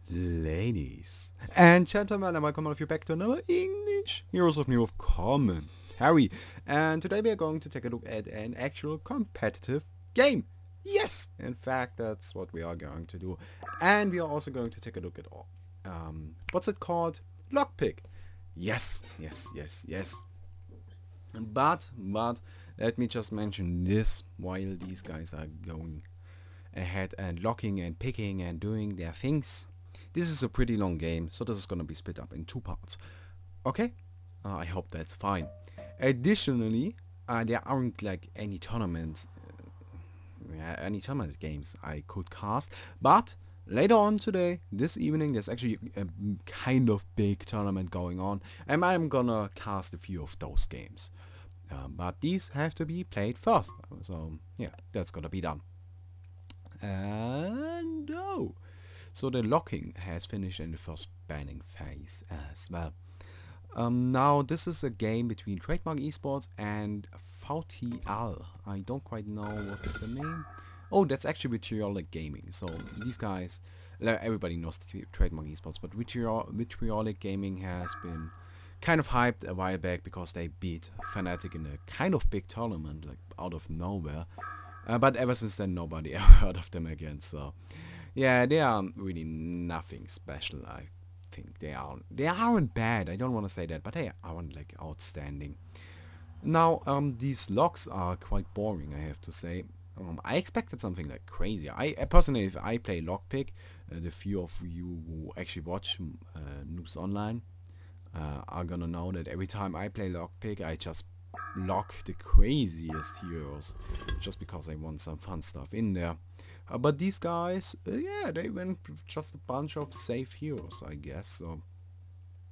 Ladies and gentlemen, and welcome all of you back to another English Heroes of Newerth commentary. And today we are going to take a look at an actual competitive game. Yes, in fact, that's what we are going to do. And we are also going to take a look at what's it called? Lockpick. Yes. But let me just mention this while these guys are going ahead and locking and picking and doing their things. This is a pretty long game, so this is gonna be split up in two parts. Okay? I hope that's fine. Additionally, there aren't like any tournaments, any tournament games I could cast, but later on today, this evening, there's actually a kind of big tournament going on, and I'm gonna cast a few of those games. But these have to be played first, so yeah, that's gonna be done. And oh, so the locking has finished in the first banning phase as well. Now this is a game between Trademark Esports and vtL. I don't quite know what's the name. Oh, that's actually vtL Gaming. So these guys, everybody knows Trademark Esports, but vtL Gaming has been kind of hyped a while back because they beat Fnatic in a kind of big tournament, like out of nowhere. But ever since then, nobody ever heard of them again. So yeah, they are really nothing special. I think they aren't bad. I don't want to say that, but they aren't like outstanding. Now these locks are quite boring, I have to say. I expected something like crazy. I personally, if I play lockpick, the few of you who actually watch Noobs Online are gonna know that every time I play lockpick, I just lock the craziest heroes just because I want some fun stuff in there. But these guys, yeah, they went just a bunch of safe heroes, I guess. So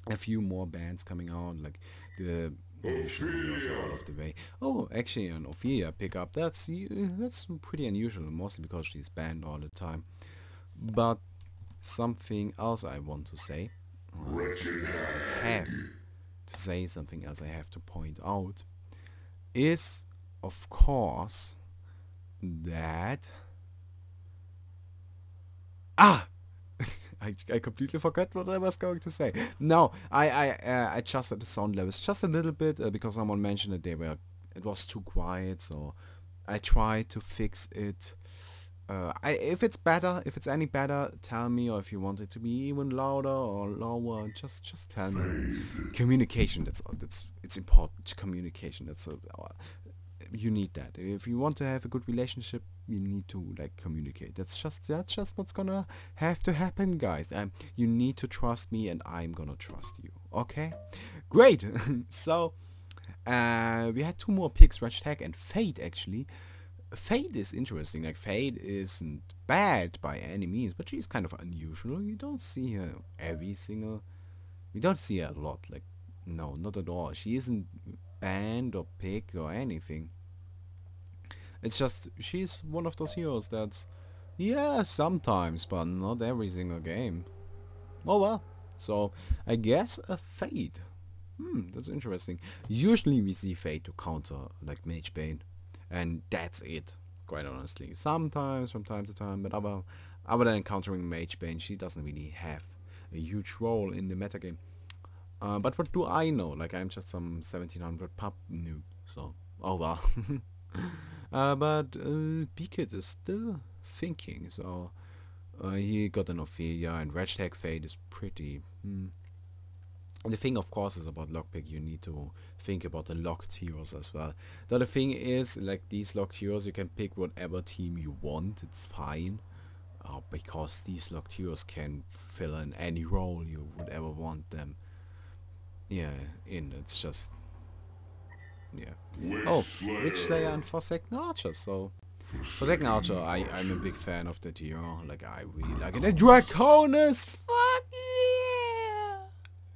a few more bands coming out, like the usual heroes are out of the way. Oh, actually an Ophelia pickup, that's pretty unusual, mostly because she's banned all the time. But something else I want to say, something else I have to point out, is of course that I completely forgot what I was going to say. No, I adjusted the sound levels just a little bit because someone mentioned that it was too quiet, so I tried to fix it. If it's any better, tell me, or if you want it to be even louder or lower, just tell me. Communication, it's important. Communication, you need that. If you want to have a good relationship, you need to like communicate. That's just what's gonna have to happen, guys. You need to trust me, and I'm gonna trust you. Okay, great. So we had two more picks, Hashtag and Fate. Actually, Fate is interesting. Like, Fate isn't bad by any means, but she's kind of unusual. You don't see her we don't see her a lot. Like, no, not at all. She isn't banned or picked or anything. It's just she's one of those heroes that's, yeah, sometimes, but not every single game. Oh well. So I guess a Fate. That's interesting. Usually we see Fate to counter like Mage Bane, and that's it, quite honestly. Sometimes from time to time, but other than countering Mage Bane, she doesn't really have a huge role in the metagame. But what do I know? Like, I'm just some 1700 pub noob, so oh well. But B-Kid is still thinking, so he got an Ophelia, and Hashtag Fate is pretty. And the thing, of course, is about lockpick. You need to think about the locked heroes as well. The other thing is, like, these locked heroes, you can pick whatever team you want. It's fine, because these locked heroes can fill in any role you would ever want them. Yeah, it's just, yeah. Oh, Witch Slayer and Forsaken Archer. So Forsaken Archer, I'm a big fan of that hero. Like, I really like it. And Draconis, fuck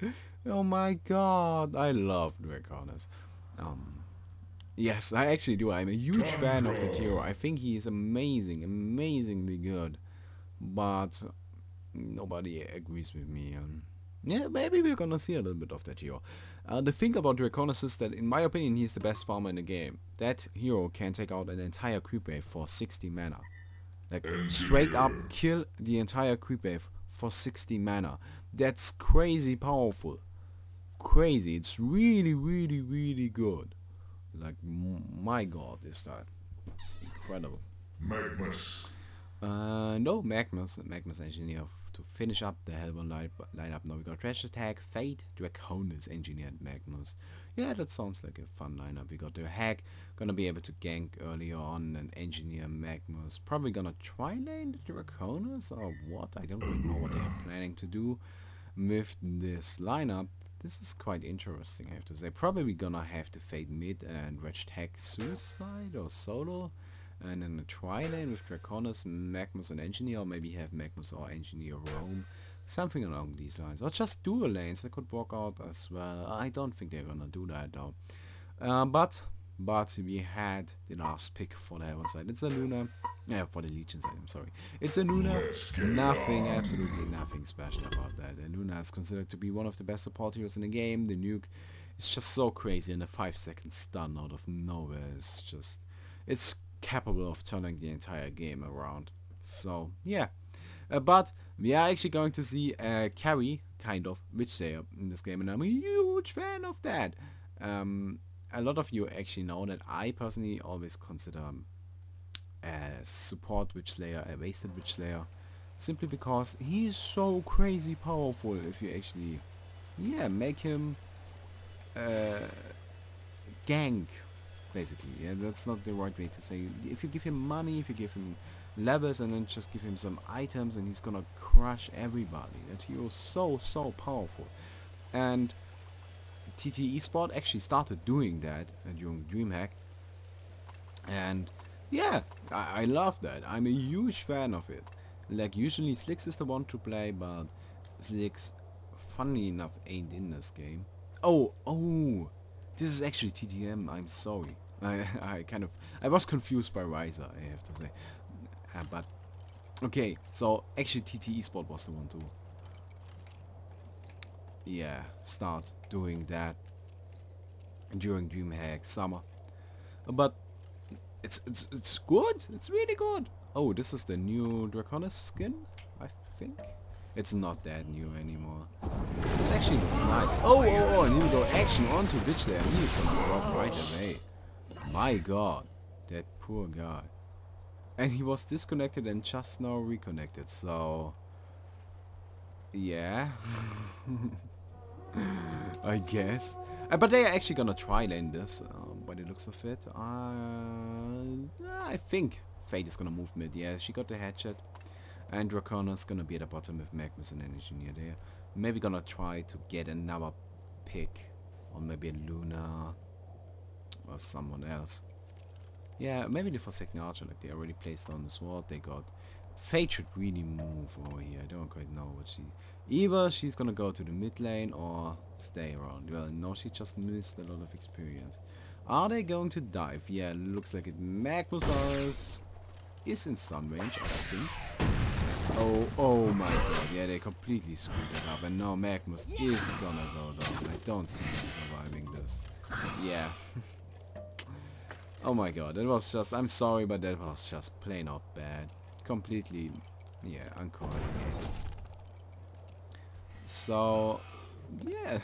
yeah! Oh my god, I love Draconis. Yes, I actually do. I'm a huge fan of that hero. I think he is amazing, amazingly good. But nobody agrees with me. Yeah, maybe we're gonna see a little bit of that hero. The thing about Draconis is that, in my opinion, he's the best farmer in the game. That hero can take out an entire creep wave for 60 mana. Like, straight up kill the entire creep wave for 60 mana. That's crazy powerful. Crazy. It's really, really, really good. Like, my god, is that incredible. Magnus. No, Magnus Engineer to finish up the Hellborn lineup. Now we got Trash Attack, Fate, Draconis Engineered Magnus. Yeah, that sounds like a fun lineup. We got the Hack, gonna be able to gank early on and engineer Magnus. Probably gonna tri-lane the Draconis or what? I don't really know what they're planning to do with this lineup. This is quite interesting, I have to say. Probably gonna have to Fate mid and Wretched Hack Suicide or Solo. And then a tri-lane with Draconis, Magnus and Engineer, or maybe have Magnus or Engineer roam. Something along these lines. Or just dual lanes, that could work out as well. I don't think they're gonna do that though. But we had the last pick for the Heaven side. It's a Luna. Yeah, for the Legion side, I'm sorry. It's a Luna. Nothing, absolutely nothing special about that. And Luna is considered to be one of the best support heroes in the game. The nuke is just so crazy, and a 5-second stun out of nowhere is just... It's capable of turning the entire game around. So yeah, but we are actually going to see a carry kind of Witch Slayer in this game, and I'm a huge fan of that. A lot of you actually know that I personally always consider a support Witch Slayer a wasted Witch Slayer, simply because he's so crazy powerful. If you actually make him gank, basically. Yeah, that's not the right way to say. If you give him money, if you give him levels, and then just give him some items, and he's gonna crush everybody. That hero's so powerful. And TT Esport actually started doing that during DreamHack, and yeah, I love that. I'm a huge fan of it. Like, usually Slicks is the one to play, but Slicks, funnily enough, ain't in this game. Oh, this is actually tdM, I'm sorry. I was confused by Ryza, I have to say. But, okay, so actually TT Esport was the one to, start doing that during DreamHack summer. But, it's good, it's really good. Oh, this is the new Draconis skin, I think. It's not that new anymore. This actually looks nice. Oh, and here we go. Action onto Witch Slayer. He's gonna drop right away. My god. That poor guy. And he was disconnected and just now reconnected, so... yeah. I guess. But they are actually gonna tri-lane this, by the looks of it. I think Fate is gonna move mid. Yeah, she got the headshot. And Draconis gonna be at the bottom with Magnus and Engineer there. Maybe gonna try to get another pick. Or maybe a Luna. Or someone else. Yeah, maybe the Forsaken Archer, like they already placed down the sword. They got... Fate should really move over here. I don't quite know what she... Either she's gonna go to the mid lane or stay around. Well, no, she just missed a lot of experience. Are they going to dive? Yeah, looks like it. Magnus is in stun range, I think. Oh my god, yeah, they completely screwed it up, and now Magnus is gonna go down. I don't see him surviving this. Yeah. Oh my god, that was just, I'm sorry, but that was just plain out bad. Completely, uncoordinated. So, yeah.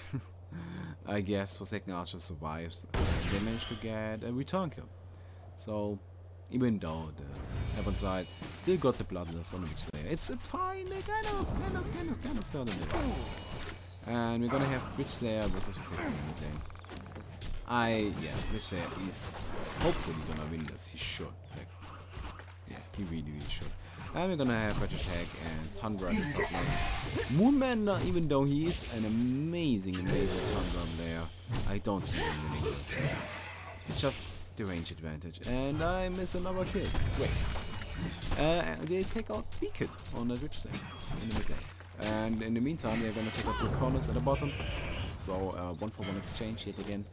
I guess Forsaken Archer survives. They managed to get a return kill. So, even though the Heaven side still got the Bloodlust on the Witch Slayer, it's fine. They kind of turned it around. And we're gonna have Witch Slayer versus Forsaken mid lane. Witch Slayer is hopefully gonna win this. He should. Like, yeah, he really should. And we're gonna have Wretched Hack and Tundra in the top lane. Moonman, even though he is an amazing Tundra player, I don't see him winning this. It's just the range advantage. And I miss another kill. Wait. They take out Beakit on the Witch Slayer in the mid lane. And in the meantime, they're gonna take out Draconis at the bottom. So, 1-for-1 exchange yet again.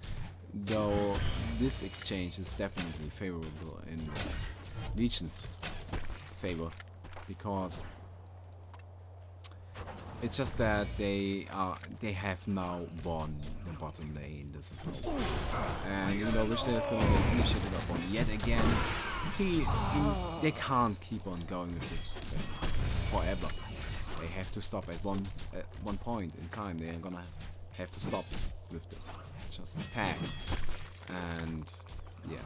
Though this exchange is definitely favorable in Legion's favor, because it's just that they have now won the bottom lane. This is all. And even though Witch Slayer is gonna get initiated up on yet again, they can't keep on going with this forever. They have to stop at one point in time. They're gonna have to stop with this. Just attack. And yeah,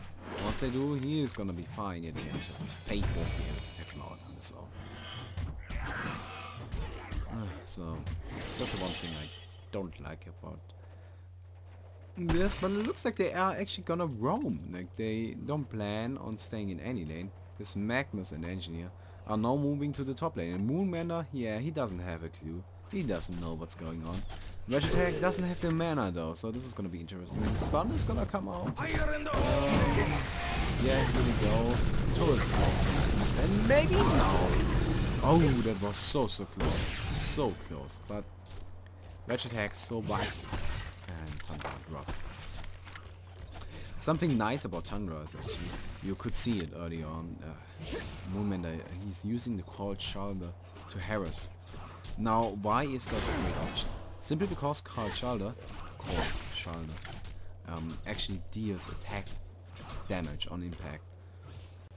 once they do, he is gonna be fine. Yet again, just Fate won't be able to take him out on his own. So that's the one thing I don't like about this, but it looks like they are actually gonna roam. Like they don't plan on staying in any lane. This Magnus and Engineer are now moving to the top lane. And Moonmender, yeah, he doesn't have a clue. He doesn't know what's going on. Vegetag doesn't have the mana though, so this is gonna be interesting. And the stun is gonna come out. Yeah, here we go. Turrets is open. And maybe no. Oh, that was so close. So close. But Vegetag so biased. And Tundra drops. Something nice about Tundra is actually, you could see it early on. Moonmender, he's using the Cold Shoulder to harass. Now, why is that a great option? Simply because Cold Shoulder actually deals attack damage on impact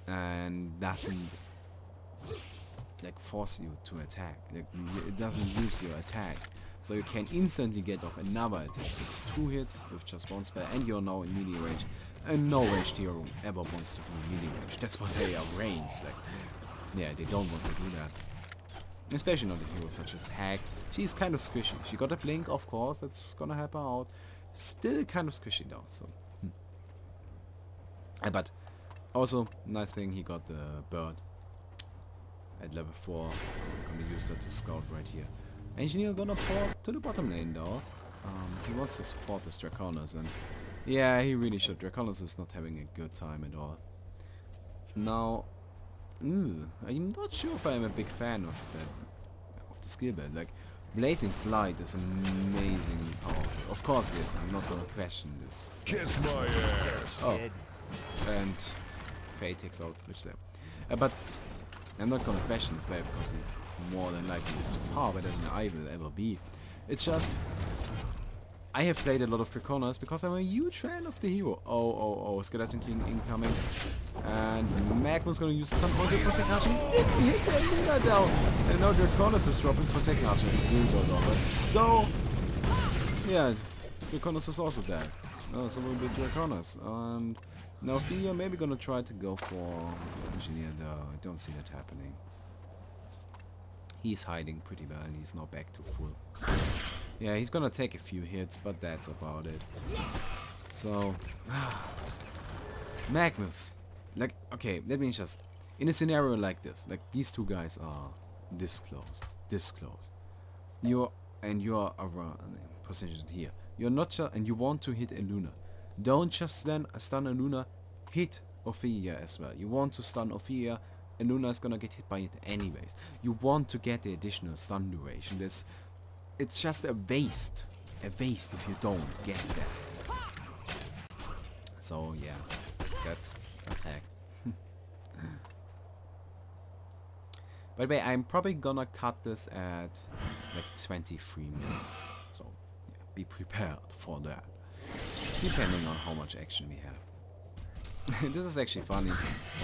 and doesn't like force you to attack. Like it doesn't use your attack. So you can instantly get off another attack. It's 2 hits with just 1 spell and you're now in melee range. And no ranged hero ever wants to be in melee range. That's why they are ranged. Like, yeah, they don't want to do that. Especially not a hero such as Hag. She's kind of squishy. She got a blink, of course, that's gonna help her out. Still kind of squishy though, so. But also, nice thing, he got the bird at level 4. So we're gonna use that to scout right here. Engineer gonna port to the bottom lane though. He wants to support this Draconis, and yeah, he really should. Draconis is not having a good time at all. Now, I'm not sure if I'm a big fan of the skill build. Like, Blazing Flight is amazingly powerful. Of course, yes, I'm not gonna question this. Kiss my ass. Oh, and Faye takes out which there. But I'm not gonna question this play because he more than likely is far better than I will ever be. It's just I have played a lot of Draconis because I'm a huge fan of the hero. Oh, Skeleton King incoming. And Magnus gonna use some point for second archer. Didn't hit the Luna down. And now Draconis is dropping for second archer. But so yeah, Draconis is also dead. So will be Draconis. And now Thea maybe gonna try to go for Engineer though. I don't see that happening. He's hiding pretty well and he's now back to full. Yeah, he's gonna take a few hits, but that's about it. So Magnus. Like, okay, let me just, in a scenario like this, like these two guys are this close. You're around positioned here. You're not just, and you want to hit a Luna. Don't just then stun a Luna, hit Ophelia as well. You want to stun Ophelia, and Luna is gonna get hit by it anyways. You want to get the additional stun duration. It's just a waste if you don't get that. So yeah, that's a fact. By the way, I'm probably gonna cut this at like 23 minutes. So yeah, be prepared for that. Depending on how much action we have. This is actually funny.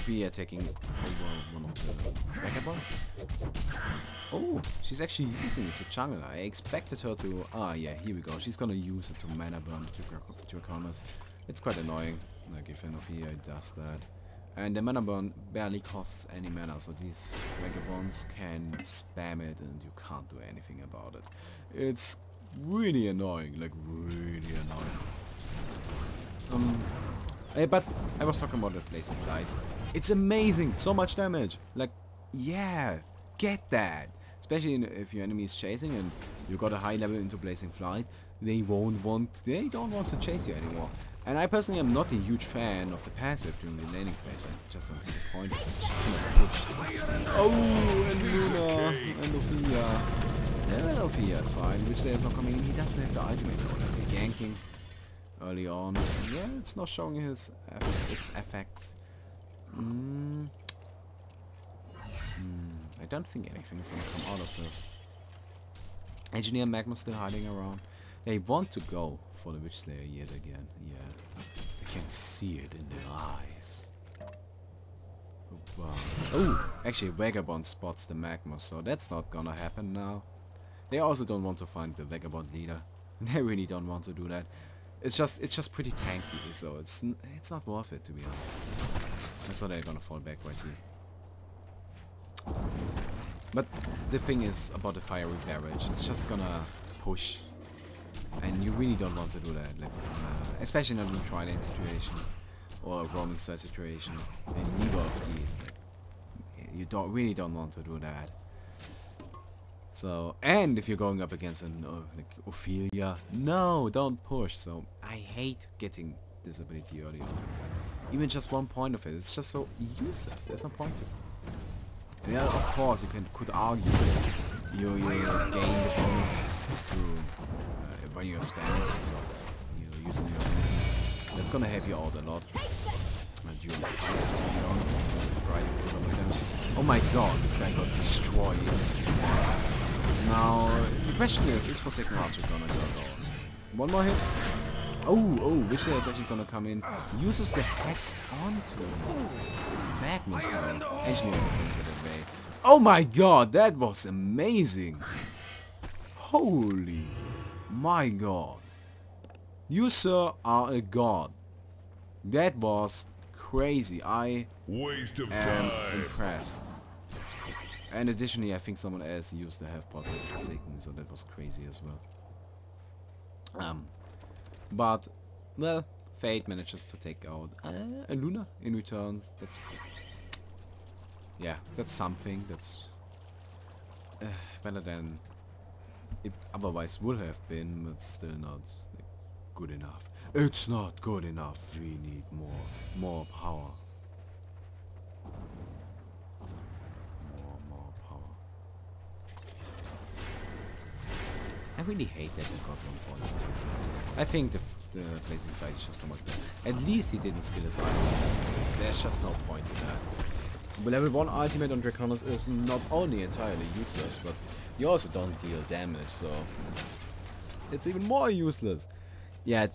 We are taking over one of the backup ones. Oh, she's actually using it to jungle. I expected her to... Ah, yeah, here we go. She's gonna use it to mana burn to Draconis. It's quite annoying. Like, if Ophelia does that. And the mana burn barely costs any mana, so these vagabonds can spam it and you can't do anything about it. It's really annoying, like really annoying. But I was talking about the Blazing Flight. It's amazing, so much damage. Like, yeah, get that. Especially if your enemy is chasing and you got a high level into Blazing Flight, they don't want to chase you anymore. And I personally am not a huge fan of the passive during the laning phase. I just don't see the point of it. Oh, and Luna, and Ophelia. Yeah, Ophelia is fine. Which is not coming in. He doesn't have the ultimate though. Like the ganking early on. Yeah, it's not showing its effects. I don't think anything is gonna come out of this. Engineer Magnus still hiding around. They want to go for the Witch Slayer yet again. Yeah, I can see it in their eyes. Oh, Wow. Oh, actually Vagabond spots the magma, so that's not gonna happen now. They also don't want to find the Vagabond leader. They really don't want to do that. It's just pretty tanky, so it's not worth it, to be honest. I thought they're gonna fall back right here. But the thing is about the fiery barrage, it's just gonna push. And you really don't want to do that, like, especially in a blue trident situation or a roaming side situation. In neither of these, like, you really don't want to do that. So, and if you're going up against an like Ophelia, no, don't push. So I hate getting this ability early on. Even just 1 point of it, it's just so useless. There's no point to it. Yeah, of course you could argue you gain the bonus through when you're spamming, so you're using your ability. That's gonna help you out a lot. During the fights, oh my god, this guy got destroyed. Now the question is Forsaken Archer gonna go down? One more hit. Oh, Witcher is actually gonna come in. Uses the hex onto Magnus now. Engineer's not gonna get away. Oh my god, that was amazing. Holy my god. You, sir, are a god. That was crazy. I Waste of am time. impressed. And additionally, I think someone else used the half pot for Forsaken, so that was crazy as well. But, well, Fate manages to take out a Luna in returns. That's, yeah, that's something. That's better than it otherwise would have been, but still not like, good enough. It's not good enough. We need more power. More power. I really hate that he got 1 point. I think the blazing fight is just so much better. At least he didn't skill his item. There's just no point to that. But level 1 ultimate on Draconis is not only entirely useless, but you also don't deal damage, so it's even more useless. Yeah,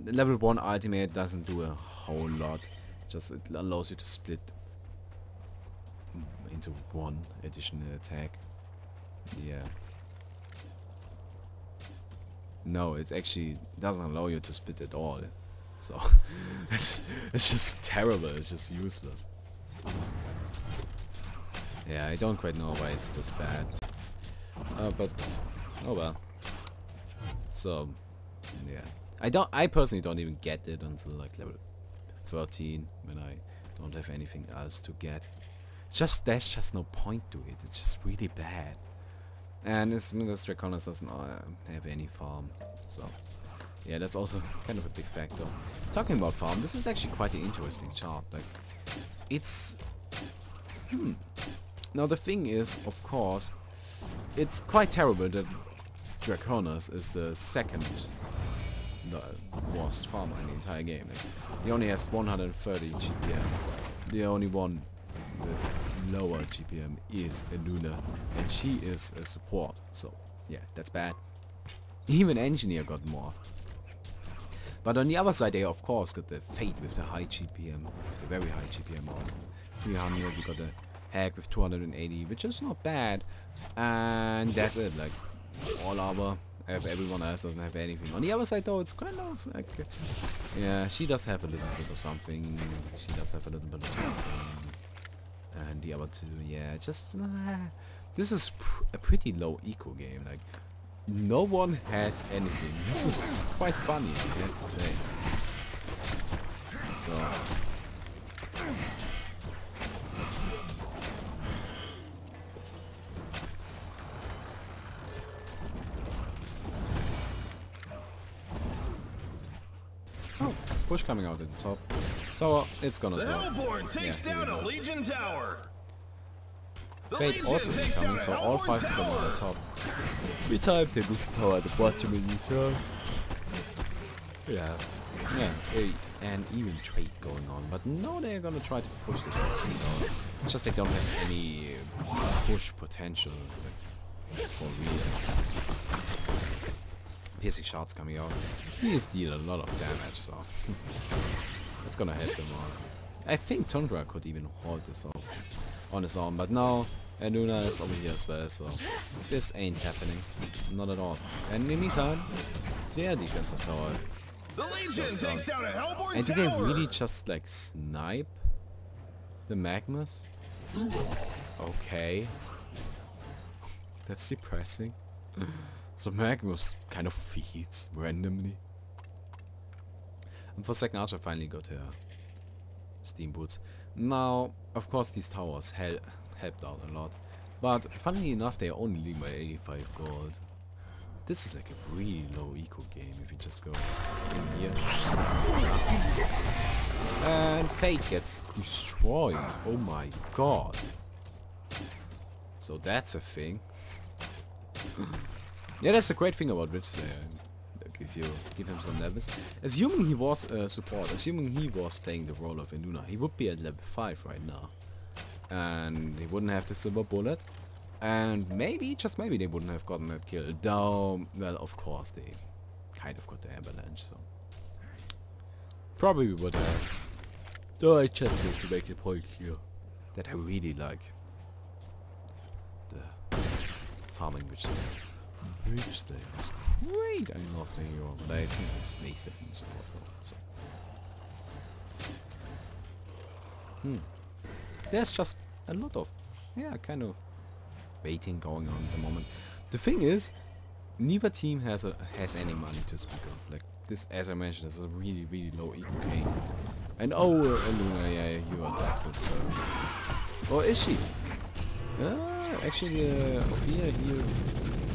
level 1 ultimate doesn't do a whole lot. Just it allows you to split into 1 additional attack. Yeah. No, it actually doesn't allow you to split at all. So it's just terrible. It's just useless. Yeah, I don't quite know why it's this bad. But oh well. So yeah, I personally don't even get it until like level 13 when I don't have anything else to get. There's just no point to it. It's just really bad. And this Draconis doesn't have any farm, so yeah, that's also kind of a big factor. Talking about farm, this is actually quite an interesting chart. Like, it's now the thing is, of course, it's quite terrible that Draconis is the second worst farmer in the entire game. Like, he only has 130 GPM. The only one with lower GPM is a Luna, and she is a support. So yeah, that's bad. Even Engineer got more. But on the other side, they of course got the Fate with the high GPM, with the very high GPM on 300. We got the Hack with 280, which is not bad. And that's it. Like, all other, everyone else doesn't have anything. On the other side though, it's kind of like, yeah, she does have a little bit of something. She does have a little bit of something. And the other two, yeah, just this is a pretty low eco game. Like, no one has anything. This is quite funny, I have to say. So oh, push coming out at the top. So it's gonna The drop. Hellborn takes down a Legion tower. Fate also incoming, so all 5 of them are on the top. We timed they boost the tower at the bottom in return. Yeah. And even trade going on, but no, they're gonna try to push this out. It's just they don't have any push potential for real. Piercing shots coming out. These deal a lot of damage, so that's gonna help them all. I think Tundra could even hold this off. on his own. But now Luna is over here as well, so this ain't happening. Not at all. And in the meantime, their defensive tower. The Legion takes down a Hellborn And do they tower. really just like snipe the Magnus? Okay. That's depressing. So Magnus kind of feeds randomly. And for second Archer finally got her steam boots. Now, of course these towers helped out a lot. But funnily enough they only leave by 85 gold. This is like a really low eco game if you just go in here. And Fate gets destroyed. Oh my god. So that's a thing. Yeah, that's a great thing about Rich there. Like if you give him some levels. Assuming he was a support, assuming he was playing the role of Luna, he would be at level 5 right now. And he wouldn't have the silver bullet. And maybe, just maybe, they wouldn't have gotten that kill. Though, well, of course, they kind of got the avalanche, so. Probably would have. Though I just want to make the point here that I really like the farming which they is great. I love the hero, but I think it's wasted in support role, so. There's just a lot of, yeah, kind of waiting going on at the moment. The thing is, neither team has any money to speak of. Like this, as I mentioned, is a really low eco game. And oh, Luna, yeah, you are dead, so. Or is she? Actually, Ophia here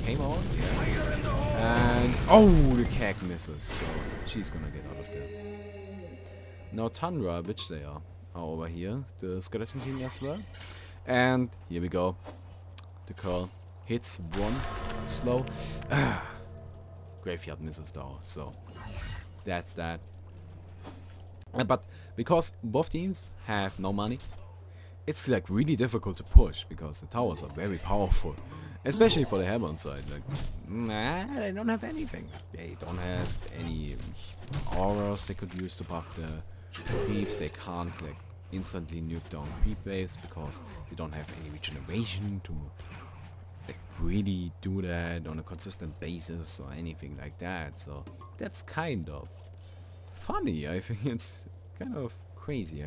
came on, yeah. And oh, the Keg misses, so she's gonna get out of there. Now Tundra, which they are over here, the skeleton team as well. And here we go. The curl hits one slow. Graveyard misses though, so that's that. But because both teams have no money, it's like really difficult to push because the towers are very powerful, especially for the Hellborn side. Like, nah, they don't have anything. They don't have any auras they could use to buff the creeps. They can't like instantly nuke down creep waves because they don't have any regeneration to like really do that on a consistent basis or anything like that. So that's kind of funny. I think it's kind of crazy.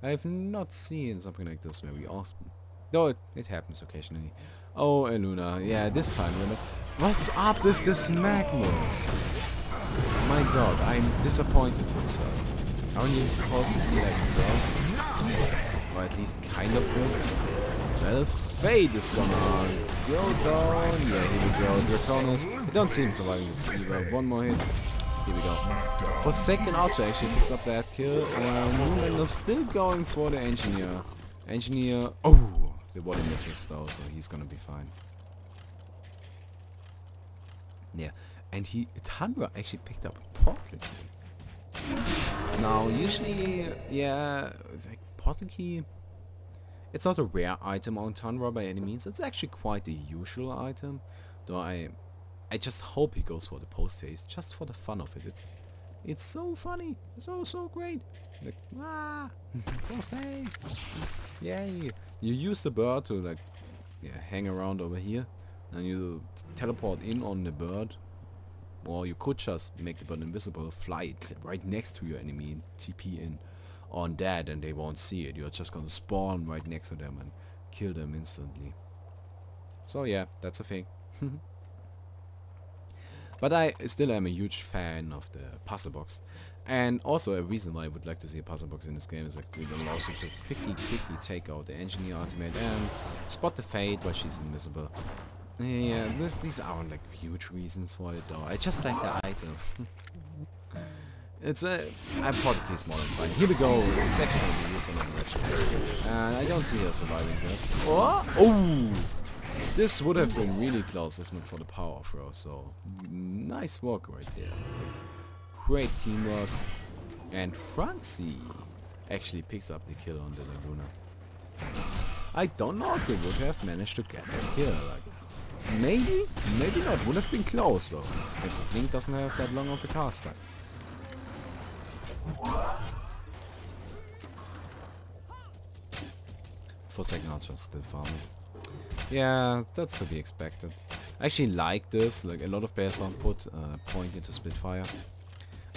I've not seen something like this very often, though it happens occasionally. Oh, Luna, yeah, this time, Luna. What's up with this Magnus? My god, I'm disappointed with her. Aren't you supposed to be like good? Or at least kind of good? Well, Fate is gonna go down. Yeah, here we go. Draconis. I don't see him surviving this either. One more hit. Here we go. For second Archer actually picks up that kill. Moonlander still going for the Engineer. Engineer. Oh, the body misses though, so he's gonna be fine. Yeah, and Tundra actually picked up a portal key. Now, usually, yeah, like portal key. It's not a rare item on Tundra by any means. It's actually quite a usual item, though I just hope he goes for the post haste, just for the fun of it. It's so funny, so great. Like, post haste, yay! You use the bird to like, yeah, hang around over here, and you teleport in on the bird, or you could just make the bird invisible, fly it right next to your enemy, and TP in on that, and they won't see it. You're just gonna spawn right next to them and kill them instantly. So yeah, that's a thing. But I still am a huge fan of the puzzle box. And also a reason why I would like to see a puzzle box in this game is like it allows you to quickly take out the Engineer ultimate and spot the Fate while she's invisible. Yeah, these aren't like huge reasons for it though. I just like the item. It's I'm probably more than fine. Here we go. It's actually going to be used on the direction. And I don't see her surviving this. Oh! This would have been really close if not for the power throw, so nice work right there. Great teamwork. And Francie actually picks up the kill on the Laguna. I don't know if we would have managed to get that kill. Like, maybe not. Would have been close though. But the Blink doesn't have that long of a cast time. For second Archer still farming. Yeah, that's to be expected. I actually like this. Like a lot of players don't put point into Splitfire.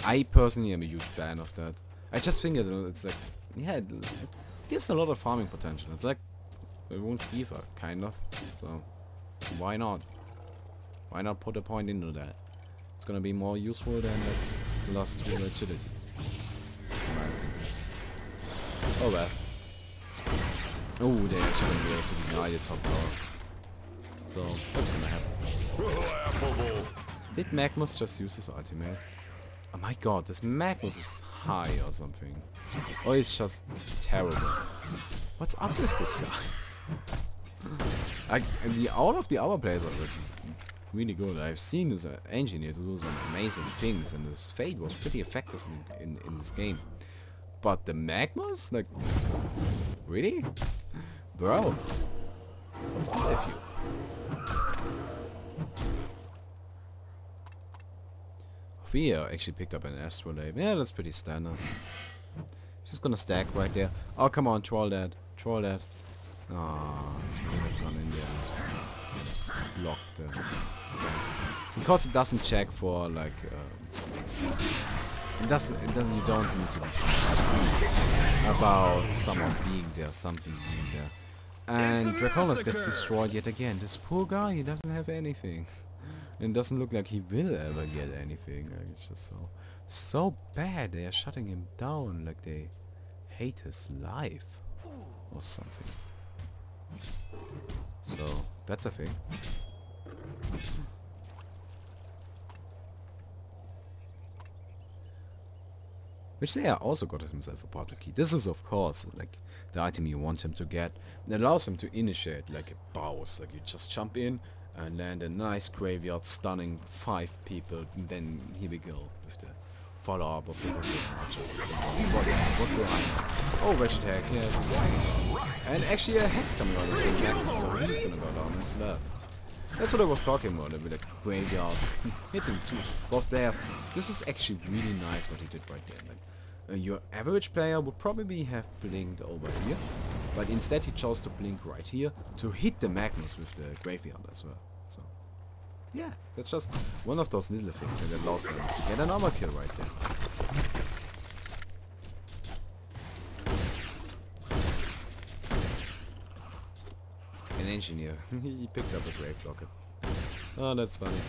I personally am a huge fan of that. I just think it's like, yeah, it gives a lot of farming potential. It's like a wound Kiefer, kind of. So why not? Why not put a point into that? It's gonna be more useful than like Lust with Agility. Oh well. Oh, they actually gonna be able to deny the top tower. So what's gonna happen? Laughable. Did Magnus just use his ultimate? Oh my god, this Magnus is high or something. Or it's just terrible. What's up with this guy? All of the other players are really good. I've seen this engineer do some amazing things, and his fate was pretty effective in this game. But the Magnus? Like, really? Bro, what's up with you? Via actually picked up an astrolabe. Yeah, that's pretty standard. She's gonna stack right there. Oh, come on, troll that. Troll that. Ah, could have gone in there. Just blocked them. Because it doesn't check for like it doesn't you don't need to be about someone being there, something being there. And Draconis gets destroyed yet again. This poor guy, he doesn't have anything. And it doesn't look like he will ever get anything. Like, it's just so bad. They are shutting him down like they hate his life or something. So that's a thing. Which they also got himself a portal key. This is of course like the item you want him to get. It allows him to initiate like a boss. Like you just jump in and land a nice graveyard, stunning 5 people, and then here we go with the follow-up of the what will I know? Oh, Wretched Hack, yes. And actually a Hex coming out of the Magnus, so he's gonna go down as well. That's what I was talking about, with a graveyard hitting both players. This is actually really nice what he did right there. Like, your average player would probably have blinked over here, but instead he chose to blink right here to hit the Magnus with the graveyard as well. So yeah, that's just one of those little things that allowed him to get another kill right there. An engineer. He picked up a grave rocket. Oh, that's funny.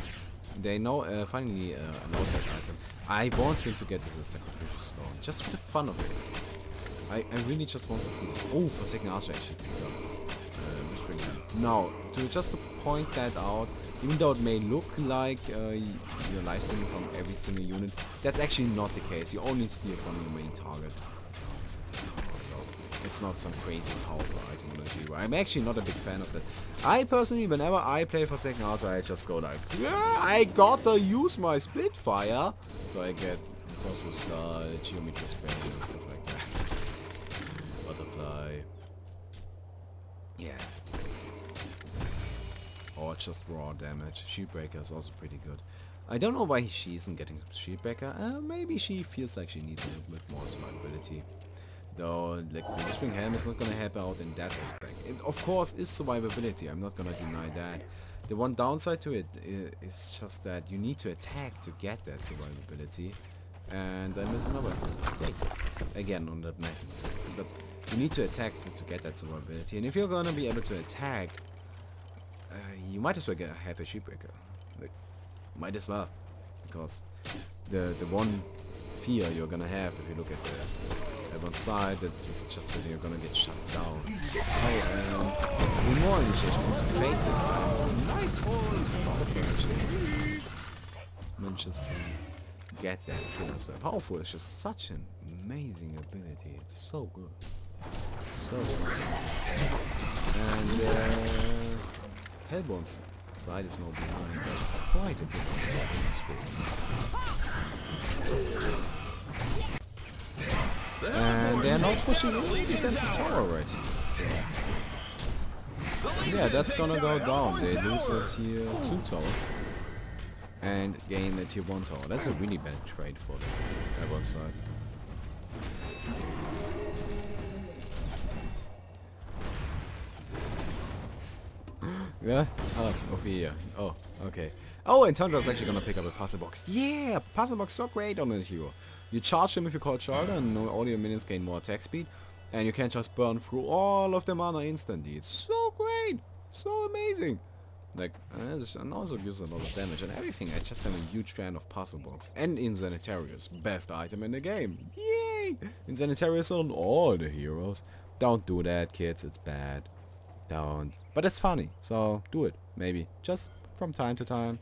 They know finally allowed that item. I want him to get to the sacrificial stone, just for the fun of it. I really just want to see it. Oh, for second Archer actually picked up Whispering Hand. Now, just to point that out, even though it may look like you're live streaming from every single unit, that's actually not the case. You only steal from your main target. It's not some crazy powerful item on the G. I'm actually not a big fan of that. I personally, whenever I play for second Archer, I just go like, yeah, I gotta use my Splitfire. So I get Cosmos Star, Geometry Spray, and stuff like that. Butterfly. Yeah. Or just raw damage. Shieldbreaker is also pretty good. I don't know why she isn't getting Shieldbreaker. Maybe she feels like she needs a little bit more survivability. Though, like, the Whispering Helm is not gonna help out in that aspect. It, of course, is survivability. I'm not gonna deny that. The one downside to it is just that you need to attack to get that survivability. And then there's another thing. Again, on that mechanism. But you need to attack to get that survivability. And if you're gonna be able to attack, you might as well have a Shieldbreaker. Like, might as well. Because the one fear you're gonna have if you look at one side, that is just that you're gonna get shut down. Oh, more initiation into Fate this time. Nice! Manages to get that kill as well. Powerful is just such an amazing ability. It's so good. So good. And Hellborn's side is not behind, but quite a bit of experience. And they're not pushing any defensive tower right here. So yeah, that's gonna go down. They lose a tier 2 tower and gain a tier 1 tower. That's a really bad trade for the Airborne side. Yeah? Oh, over here. Oh, okay. Oh, and Tundra's actually gonna pick up a puzzle box. Yeah! Puzzle box so great on this hero. You charge him if you call Charter, and all your minions gain more attack speed. And you can just burn through all of the mana instantly. It's so great! So amazing! Like, and also gives a lot of damage and everything. I just am a huge fan of puzzle box. And Insanitarius. Best item in the game. Yay! Insanitarius on all the heroes. Don't do that, kids. It's bad. Don't. But it's funny. So, do it. Maybe. Just from time to time.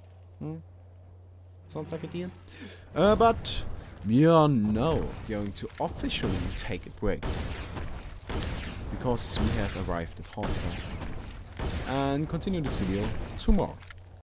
Sounds like a deal. But we are now going to officially take a break. Because we have arrived at home. And continue this video tomorrow.